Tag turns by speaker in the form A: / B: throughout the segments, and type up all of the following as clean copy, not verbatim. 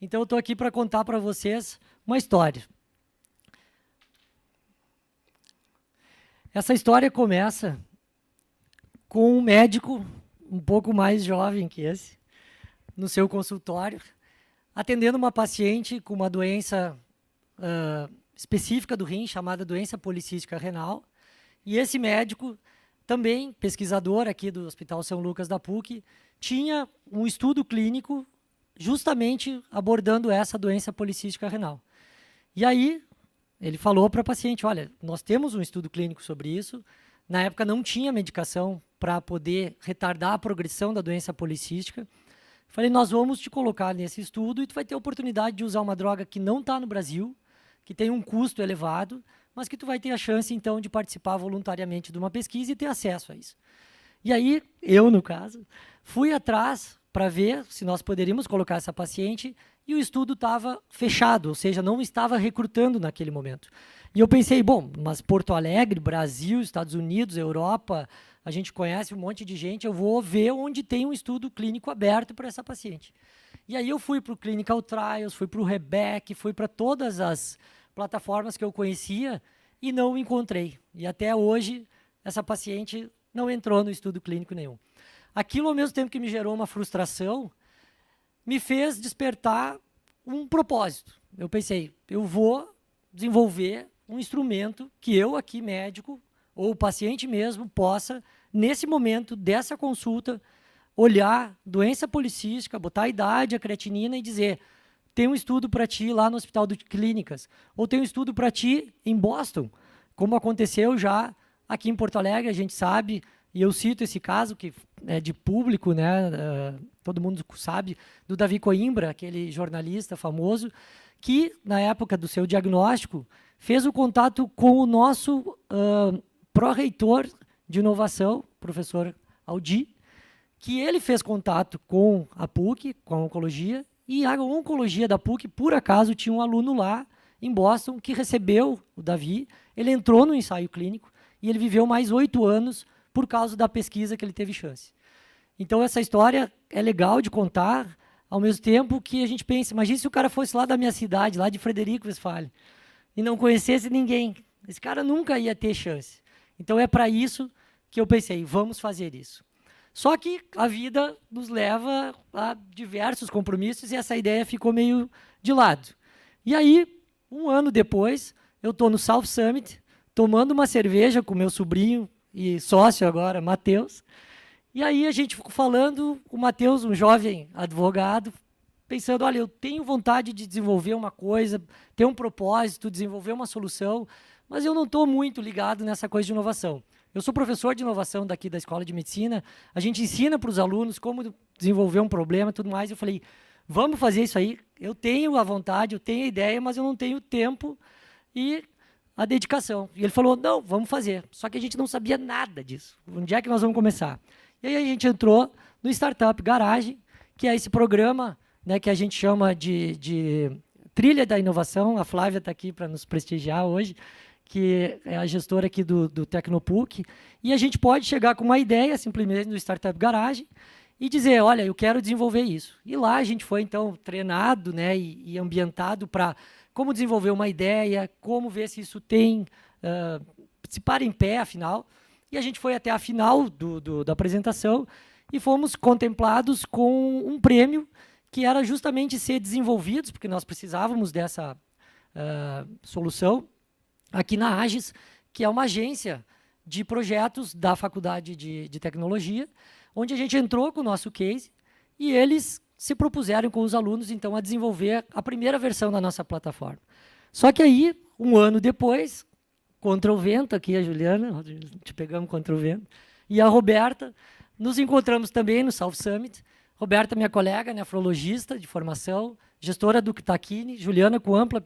A: Então, eu estou aqui para contar para vocês uma história. Essa história começa com um médico um pouco mais jovem que esse, no seu consultório, atendendo uma paciente com uma doença específica do rim, chamada doença policística renal. E esse médico, também pesquisador aqui do Hospital São Lucas da PUC, tinha um estudo clínico justamente abordando essa doença policística renal. E aí, ele falou para a paciente, olha, nós temos um estudo clínico sobre isso, na época não tinha medicação para poder retardar a progressão da doença policística. Falei, nós vamos te colocar nesse estudo e tu vai ter a oportunidade de usar uma droga que não está no Brasil, que tem um custo elevado, mas que tu vai ter a chance, então, de participar voluntariamente de uma pesquisa e ter acesso a isso. E aí, eu, no caso, fui atrás para ver se nós poderíamos colocar essa paciente e o estudo estava fechado, ou seja, não estava recrutando naquele momento. E eu pensei, bom, mas Porto Alegre, Brasil, Estados Unidos, Europa, a gente conhece um monte de gente, eu vou ver onde tem um estudo clínico aberto para essa paciente. E aí eu fui para o Clinical Trials, fui para o Rebec, fui para todas as plataformas que eu conhecia e não encontrei. E até hoje, essa paciente não entrou no estudo clínico nenhum. Aquilo, ao mesmo tempo que me gerou uma frustração, me fez despertar um propósito. Eu pensei, eu vou desenvolver um instrumento que eu aqui, médico, ou o paciente mesmo, possa, nesse momento dessa consulta, olhar doença policística, botar a idade, a creatinina e dizer, tem um estudo para ti lá no Hospital de Clínicas, ou tem um estudo para ti em Boston, como aconteceu já aqui em Porto Alegre, a gente sabe, e eu cito esse caso que é de público, né, todo mundo sabe, do Davi Coimbra, aquele jornalista famoso, que, na época do seu diagnóstico, fez o contato com o nosso pró-reitor de inovação, professor Aldi, que ele fez contato com a PUC, com a oncologia, e a oncologia da PUC, por acaso, tinha um aluno lá em Boston que recebeu o Davi, ele entrou no ensaio clínico e ele viveu mais 8 anos por causa da pesquisa que ele teve chance. Então, essa história é legal de contar, ao mesmo tempo que a gente pensa, imagina se o cara fosse lá da minha cidade, lá de Frederico Westphalen, e não conhecesse ninguém. Esse cara nunca ia ter chance. Então, é para isso que eu pensei, vamos fazer isso. Só que a vida nos leva a diversos compromissos e essa ideia ficou meio de lado. E aí, um ano depois, eu estou no South Summit, tomando uma cerveja com meu sobrinho e sócio agora, Matheus. E aí a gente ficou falando, o Matheus, um jovem advogado, pensando, olha, eu tenho vontade de desenvolver uma coisa, ter um propósito, desenvolver uma solução, mas eu não estou muito ligado nessa coisa de inovação. Eu sou professor de inovação daqui da Escola de Medicina, a gente ensina para os alunos como desenvolver um problema e tudo mais. Eu falei, vamos fazer isso aí. Eu tenho a vontade, eu tenho a ideia, mas eu não tenho o tempo e a dedicação. E ele falou, não, vamos fazer. Só que a gente não sabia nada disso. Onde é que nós vamos começar? E aí a gente entrou no Startup Garage, que é esse programa, né, que a gente chama de Trilha da Inovação. A Flávia está aqui para nos prestigiar hoje, que é a gestora aqui do Tecnopuc, e a gente pode chegar com uma ideia, simplesmente, no Startup Garage, e dizer, olha, eu quero desenvolver isso. E lá a gente foi, então, treinado, né, e ambientado para como desenvolver uma ideia, como ver se isso tem, se para em pé, afinal. E a gente foi até a final da apresentação e fomos contemplados com um prêmio que era justamente ser desenvolvidos, porque nós precisávamos dessa solução, aqui na AGES, que é uma agência de projetos da Faculdade de Tecnologia, onde a gente entrou com o nosso case e eles se propuseram com os alunos, então, a desenvolver a primeira versão da nossa plataforma. Só que aí, um ano depois, contra o vento, aqui a Juliana, te pegamos contra o vento, e a Roberta, nos encontramos também no South Summit. Roberta, minha colega, nefrologista de formação, gestora do Taquini, Juliana com ampla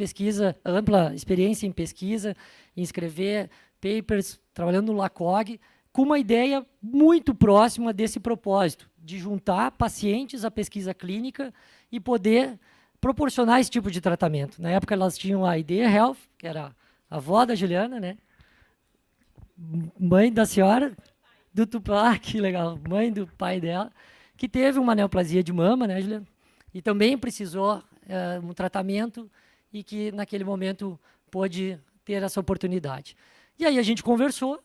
A: experiência em pesquisa, em escrever papers, trabalhando no LACOG, com uma ideia muito próxima desse propósito, de juntar pacientes à pesquisa clínica e poder proporcionar esse tipo de tratamento. Na época, elas tinham a Idea Health, que era a avó da Juliana, né? Mãe da senhora, do Tupá, que legal, mãe do pai dela, que teve uma neoplasia de mama, né, Juliana? E também precisou um tratamento e que naquele momento pôde ter essa oportunidade. E aí a gente conversou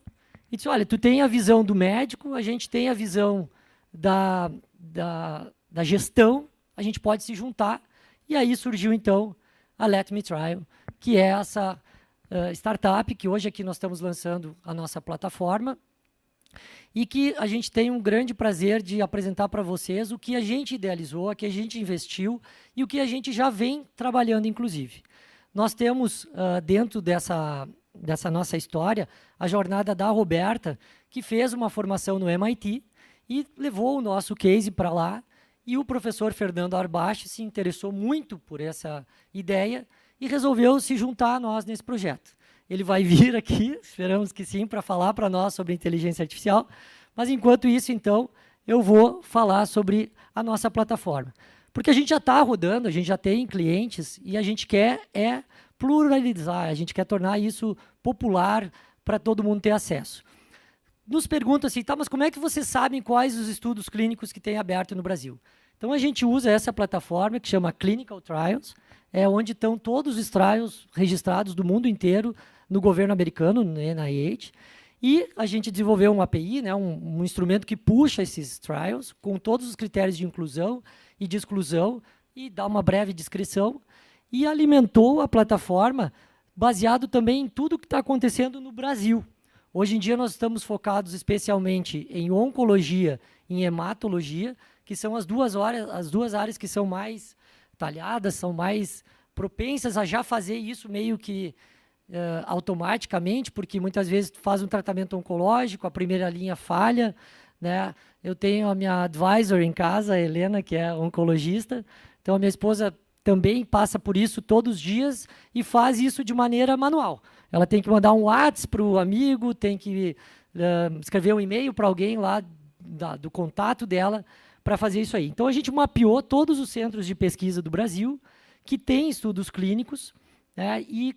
A: e disse, olha, tu tem a visão do médico, a gente tem a visão da gestão, a gente pode se juntar. E aí surgiu, então, a Let Me Trial, que é essa startup que hoje aqui nós estamos lançando a nossa plataforma e que a gente tem um grande prazer de apresentar para vocês o que a gente idealizou, o que a gente investiu e o que a gente já vem trabalhando, inclusive. Nós temos, dentro dessa nossa história, a jornada da Roberta, que fez uma formação no MIT e levou o nosso case para lá, e o professor Fernando Arbache se interessou muito por essa ideia e resolveu se juntar a nós nesse projeto. Ele vai vir aqui, esperamos que sim, para falar para nós sobre inteligência artificial, mas enquanto isso, então, eu vou falar sobre a nossa plataforma. Porque a gente já está rodando, a gente já tem clientes e a gente quer pluralizar, a gente quer tornar isso popular para todo mundo ter acesso. Nos perguntam assim, tá, mas como é que vocês sabem quais os estudos clínicos que tem aberto no Brasil? Então, a gente usa essa plataforma que chama Clinical Trials, onde estão todos os trials registrados do mundo inteiro no governo americano, no NIH, e a gente desenvolveu um API, um instrumento que puxa esses trials com todos os critérios de inclusão e de exclusão e dá uma breve descrição e alimentou a plataforma baseado também em tudo que está acontecendo no Brasil. Hoje em dia nós estamos focados especialmente em oncologia e em hematologia, que são as duas áreas que são mais talhadas, são mais propensas a já fazer isso meio que automaticamente, porque muitas vezes tu faz um tratamento oncológico, a primeira linha falha, né? Eu tenho a minha advisor em casa, a Helena, que é oncologista, então a minha esposa também passa por isso todos os dias e faz isso de maneira manual. Ela tem que mandar um WhatsApp para o amigo, tem que escrever um e-mail para alguém lá do contato dela para fazer isso aí. Então, a gente mapeou todos os centros de pesquisa do Brasil que têm estudos clínicos, né, e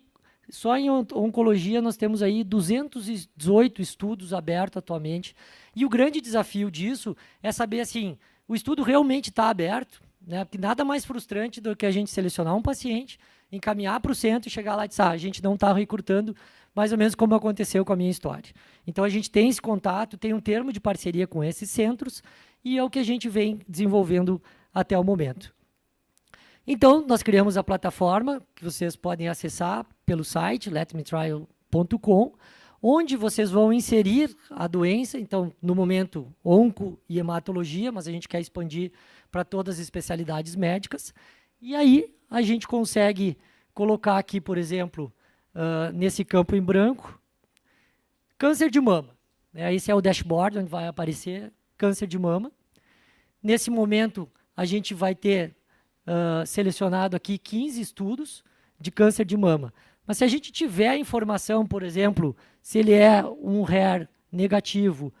A: só em oncologia nós temos aí 218 estudos abertos atualmente. E o grande desafio disso é saber assim, o estudo realmente está aberto, né? Porque nada mais frustrante do que a gente selecionar um paciente, encaminhar para o centro e chegar lá e dizer, a gente não está recrutando, mais ou menos como aconteceu com a minha história. Então, a gente tem esse contato, tem um termo de parceria com esses centros e é o que a gente vem desenvolvendo até o momento. Então, nós criamos a plataforma que vocês podem acessar pelo site letmetrial.com, onde vocês vão inserir a doença, então, no momento, onco e hematologia, mas a gente quer expandir para todas as especialidades médicas. E aí, a gente consegue colocar aqui, por exemplo, nesse campo em branco, câncer de mama. Esse é o dashboard, onde vai aparecer câncer de mama. Nesse momento, a gente vai ter selecionado aqui 15 estudos de câncer de mama. Mas se a gente tiver a informação, por exemplo, se ele é um HER negativo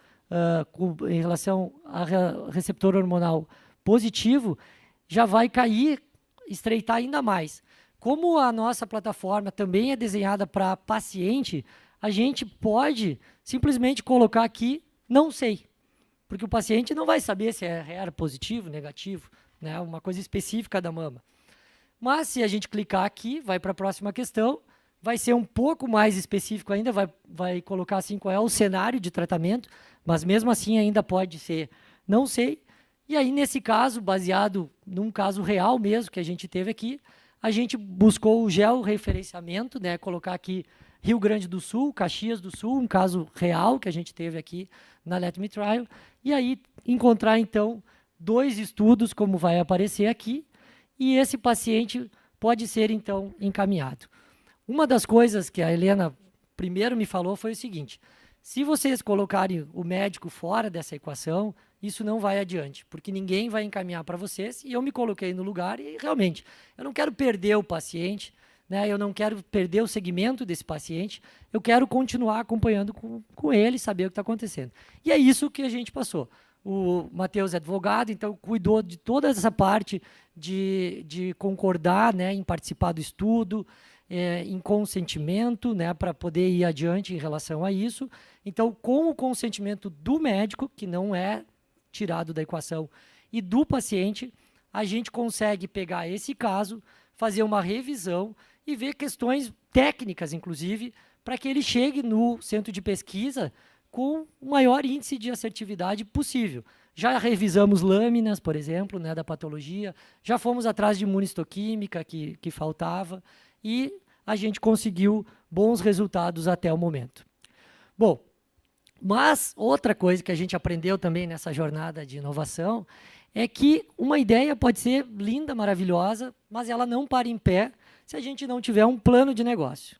A: em relação a receptor hormonal positivo, já vai cair, estreitar ainda mais. Como a nossa plataforma também é desenhada para paciente, a gente pode simplesmente colocar aqui, não sei, porque o paciente não vai saber se é HER positivo, negativo, né, uma coisa específica da mama. Mas se a gente clicar aqui, vai para a próxima questão, vai ser um pouco mais específico ainda, vai colocar assim qual é o cenário de tratamento, mas mesmo assim ainda pode ser não sei. E aí, nesse caso, baseado num caso real mesmo que a gente teve aqui, a gente buscou o georreferenciamento, né, colocar aqui Rio Grande do Sul, Caxias do Sul, um caso real que a gente teve aqui na Let Me Trial, e aí encontrar, então, 2 estudos, como vai aparecer aqui, e esse paciente pode ser, então, encaminhado. Uma das coisas que a Helena primeiro me falou foi o seguinte, se vocês colocarem o médico fora dessa equação, isso não vai adiante, porque ninguém vai encaminhar para vocês, e eu me coloquei no lugar e, realmente, eu não quero perder o paciente, né, eu não quero perder o segmento desse paciente, eu quero continuar acompanhando com ele, saber o que está acontecendo. E é isso que a gente passou. O Matheus é advogado, então cuidou de toda essa parte de concordar, né, em participar do estudo, em consentimento, né, para poder ir adiante em relação a isso. Então, com o consentimento do médico, que não é tirado da equação, e do paciente, a gente consegue pegar esse caso, fazer uma revisão e ver questões técnicas, inclusive, para que ele chegue no centro de pesquisa com o maior índice de assertividade possível. Já revisamos lâminas, por exemplo, né, da patologia, já fomos atrás de imunistoquímica que faltava e a gente conseguiu bons resultados até o momento. Bom, mas outra coisa que a gente aprendeu também nessa jornada de inovação é que uma ideia pode ser linda, maravilhosa, mas ela não para em pé se a gente não tiver um plano de negócio.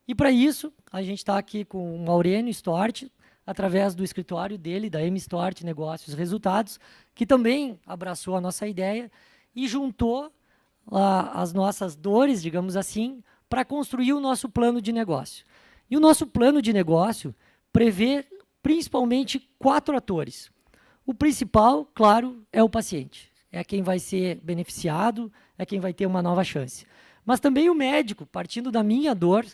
A: E para isso, a gente está aqui com o Maurênio Stort, através do escritório dele, da M-Stort Negócios e Resultados, que também abraçou a nossa ideia e juntou as nossas dores, digamos assim, para construir o nosso plano de negócio. E o nosso plano de negócio prevê principalmente 4 atores. O principal, claro, é o paciente. É quem vai ser beneficiado, é quem vai ter uma nova chance. Mas também o médico, partindo da minha dor,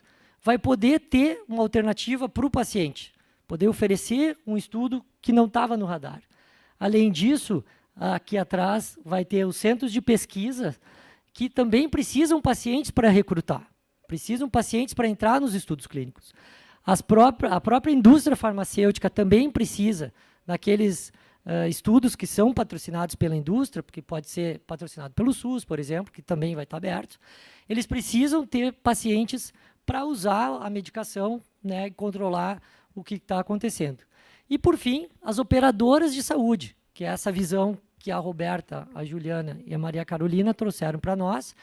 A: vai poder ter uma alternativa para o paciente, poder oferecer um estudo que não estava no radar. Além disso, aqui atrás vai ter os centros de pesquisa que também precisam pacientes para recrutar, precisam pacientes para entrar nos estudos clínicos. A própria indústria farmacêutica também precisa daqueles estudos que são patrocinados pela indústria, porque pode ser patrocinado pelo SUS, por exemplo, que também vai estar aberto. Eles precisam ter pacientes para usar a medicação, né, e controlar o que está acontecendo. E, por fim, as operadoras de saúde, que é essa visão que a Roberta, a Juliana e a Maria Carolina trouxeram para nós.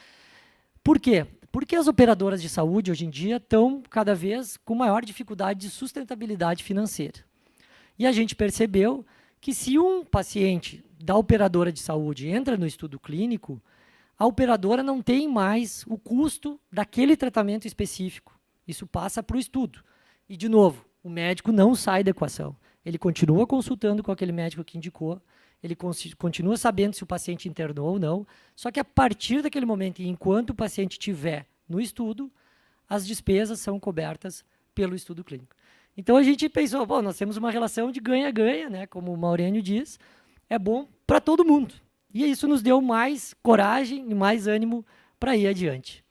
A: Por quê? Porque as operadoras de saúde, hoje em dia, estão cada vez com maior dificuldade de sustentabilidade financeira. E a gente percebeu que se um paciente da operadora de saúde entra no estudo clínico, a operadora não tem mais o custo daquele tratamento específico. Isso passa para o estudo. E, de novo, o médico não sai da equação. Ele continua consultando com aquele médico que indicou, ele continua sabendo se o paciente internou ou não, só que a partir daquele momento, enquanto o paciente estiver no estudo, as despesas são cobertas pelo estudo clínico. Então a gente pensou, bom, nós temos uma relação de ganha-ganha, né, como o Maurênio diz, é bom para todo mundo. E isso nos deu mais coragem e mais ânimo para ir adiante.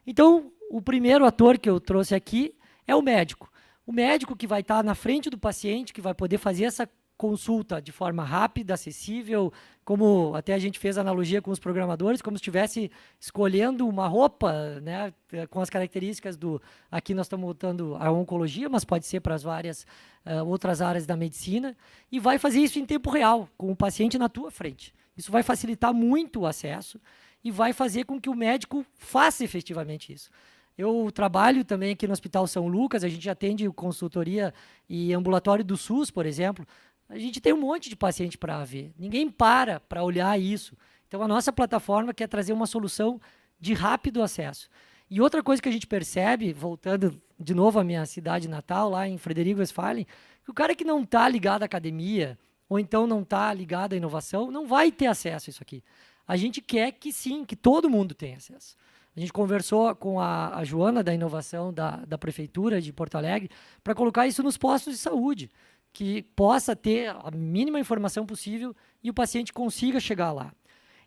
A: Então, o primeiro ator que eu trouxe aqui é o médico. O médico que vai estar na frente do paciente, que vai poder fazer essa consulta de forma rápida, acessível, como até a gente fez analogia com os programadores, como se estivesse escolhendo uma roupa, né, com as características do... Aqui nós estamos botando a oncologia, mas pode ser para as várias outras áreas da medicina, e vai fazer isso em tempo real, com o paciente na tua frente. Isso vai facilitar muito o acesso e vai fazer com que o médico faça efetivamente isso. Eu trabalho também aqui no Hospital São Lucas, a gente atende consultoria e ambulatório do SUS, por exemplo. A gente tem um monte de paciente para ver. Ninguém para olhar isso. Então, a nossa plataforma quer trazer uma solução de rápido acesso. E outra coisa que a gente percebe, voltando de novo à minha cidade natal, lá em Frederico Westphalen, que o cara que não está ligado à academia, ou então não está ligado à inovação, não vai ter acesso a isso aqui. A gente quer que sim, que todo mundo tenha acesso. A gente conversou com a Joana, da inovação da Prefeitura de Porto Alegre, para colocar isso nos postos de saúde, que possa ter a mínima informação possível e o paciente consiga chegar lá.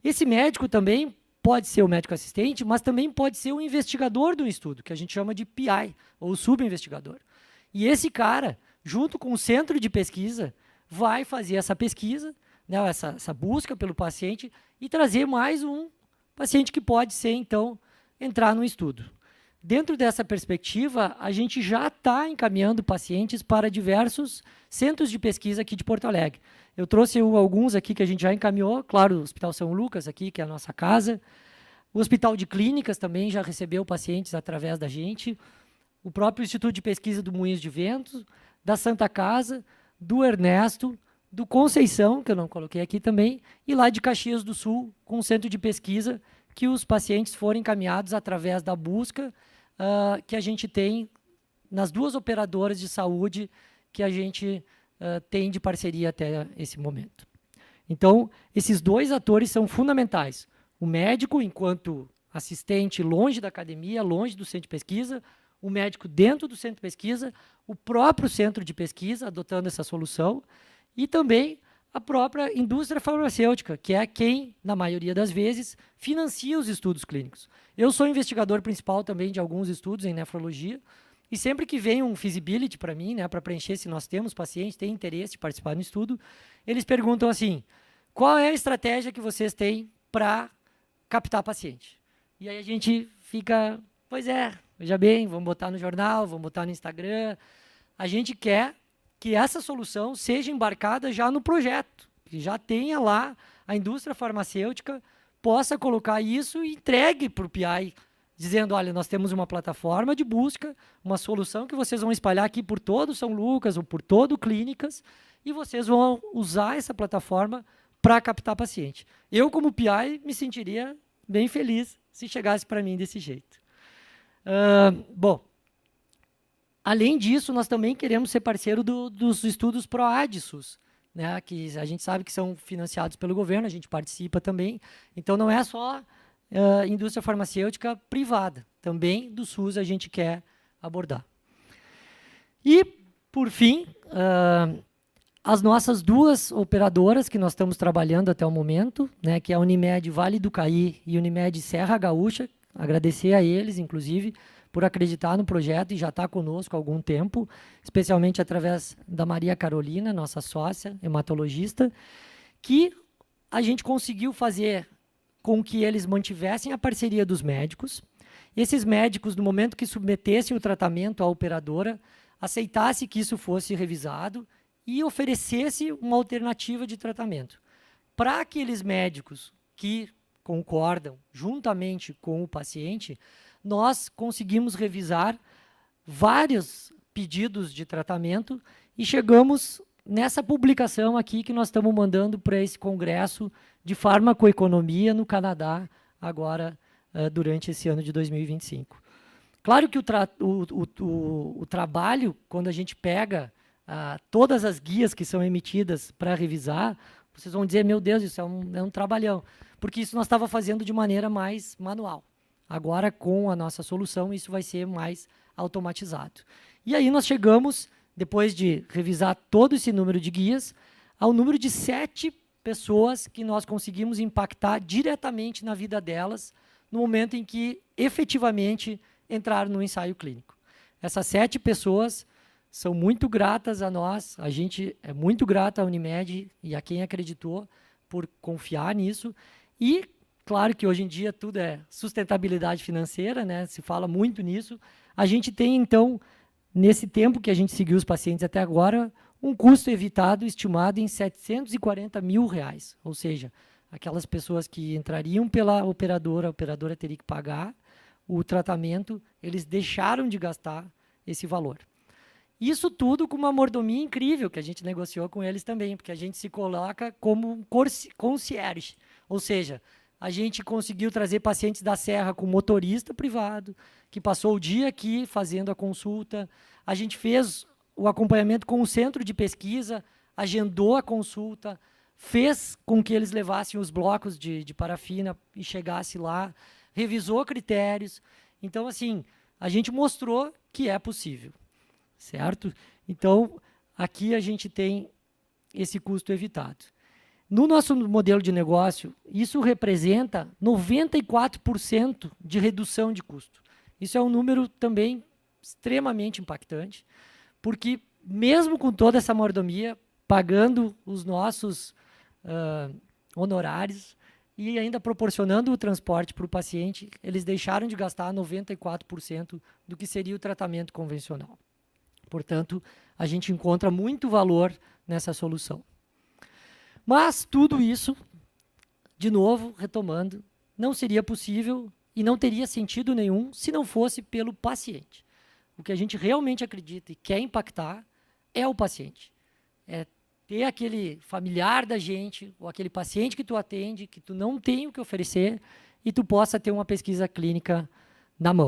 A: Esse médico também pode ser o médico assistente, mas também pode ser o investigador do estudo, que a gente chama de PI, ou subinvestigador. E esse cara, junto com o centro de pesquisa, vai fazer essa pesquisa, né, essa busca pelo paciente e trazer mais um paciente que pode ser, então, entrar no estudo. Dentro dessa perspectiva, a gente já está encaminhando pacientes para diversos centros de pesquisa aqui de Porto Alegre. Eu trouxe alguns aqui que a gente já encaminhou, claro, o Hospital São Lucas aqui, que é a nossa casa. O Hospital de Clínicas também já recebeu pacientes através da gente. O próprio Instituto de Pesquisa do Moinhos de Vento, da Santa Casa, do Ernesto, do Conceição, que eu não coloquei aqui também, e lá de Caxias do Sul, com um centro de pesquisa que os pacientes foram encaminhados através da busca que a gente tem nas 2 operadoras de saúde que a gente tem de parceria até esse momento. Então, esses 2 atores são fundamentais. O médico, enquanto assistente longe da academia, longe do centro de pesquisa, o médico dentro do centro de pesquisa, o próprio centro de pesquisa adotando essa solução, e também a própria indústria farmacêutica, que é quem, na maioria das vezes, financia os estudos clínicos. Eu sou investigador principal também de alguns estudos em nefrologia, e sempre que vem um feasibility para mim, né, para preencher se nós temos pacientes, têm interesse de participar do estudo, eles perguntam assim, qual é a estratégia que vocês têm para captar paciente? E aí a gente fica, pois é, veja bem, vamos botar no jornal, vamos botar no Instagram. A gente quer que essa solução seja embarcada já no projeto, que já tenha lá a indústria farmacêutica, possa colocar isso e entregue para o PI, dizendo, olha, nós temos uma plataforma de busca, uma solução que vocês vão espalhar aqui por todo São Lucas ou por todo Clínicas, e vocês vão usar essa plataforma para captar paciente. Eu, como PI, me sentiria bem feliz se chegasse para mim desse jeito. Bom, além disso, nós também queremos ser parceiro dos estudos PROAD-SUS, né, que a gente sabe que são financiados pelo governo, a gente participa também. Então, não é só indústria farmacêutica privada, também do SUS a gente quer abordar. E, por fim, as nossas duas operadoras que nós estamos trabalhando até o momento, né, que é a Unimed Vale do Caí e Unimed Serra Gaúcha, agradecer a eles, inclusive, por acreditar no projeto e já está conosco há algum tempo, especialmente através da Maria Carolina, nossa sócia, hematologista, que a gente conseguiu fazer com que eles mantivessem a parceria dos médicos. Esses médicos, no momento que submetessem o tratamento à operadora, aceitassem que isso fosse revisado e oferecesse uma alternativa de tratamento. Para aqueles médicos que concordam juntamente com o paciente, nós conseguimos revisar vários pedidos de tratamento e chegamos nessa publicação aqui que nós estamos mandando para esse congresso de farmacoeconomia no Canadá, agora durante esse ano de 2025. Claro que o trabalho, quando a gente pega todas as guias que são emitidas para revisar, vocês vão dizer, meu Deus, isso é um trabalhão, porque isso nós estávamos fazendo de maneira mais manual. Agora, com a nossa solução, isso vai ser mais automatizado. E aí nós chegamos, depois de revisar todo esse número de guias, ao número de 7 pessoas que nós conseguimos impactar diretamente na vida delas, no momento em que, efetivamente, entraram no ensaio clínico. Essas 7 pessoas são muito gratas a nós, a gente é muito grato à Unimed e a quem acreditou por confiar nisso, e claro que hoje em dia tudo é sustentabilidade financeira, né? Se fala muito nisso. A gente tem, então, nesse tempo que a gente seguiu os pacientes até agora, um custo evitado estimado em R$740 mil, ou seja, aquelas pessoas que entrariam pela operadora, a operadora teria que pagar o tratamento, eles deixaram de gastar esse valor. Isso tudo com uma mordomia incrível, que a gente negociou com eles também, porque a gente se coloca como um concierge, ou seja, a gente conseguiu trazer pacientes da Serra com motorista privado, que passou o dia aqui fazendo a consulta. A gente fez o acompanhamento com o centro de pesquisa, agendou a consulta, fez com que eles levassem os blocos de parafina e chegasse lá, revisou critérios. Então, assim, a gente mostrou que é possível, certo? Então, aqui a gente tem esse custo evitado. No nosso modelo de negócio, isso representa 94% de redução de custo. Isso é um número também extremamente impactante, porque mesmo com toda essa mordomia, pagando os nossos honorários e ainda proporcionando o transporte para o paciente, eles deixaram de gastar 94% do que seria o tratamento convencional. Portanto, a gente encontra muito valor nessa solução. Mas tudo isso, de novo, retomando, não seria possível e não teria sentido nenhum se não fosse pelo paciente. O que a gente realmente acredita e quer impactar é o paciente. É ter aquele familiar da gente, ou aquele paciente que tu atende, que tu não tem o que oferecer, e tu possa ter uma pesquisa clínica na mão.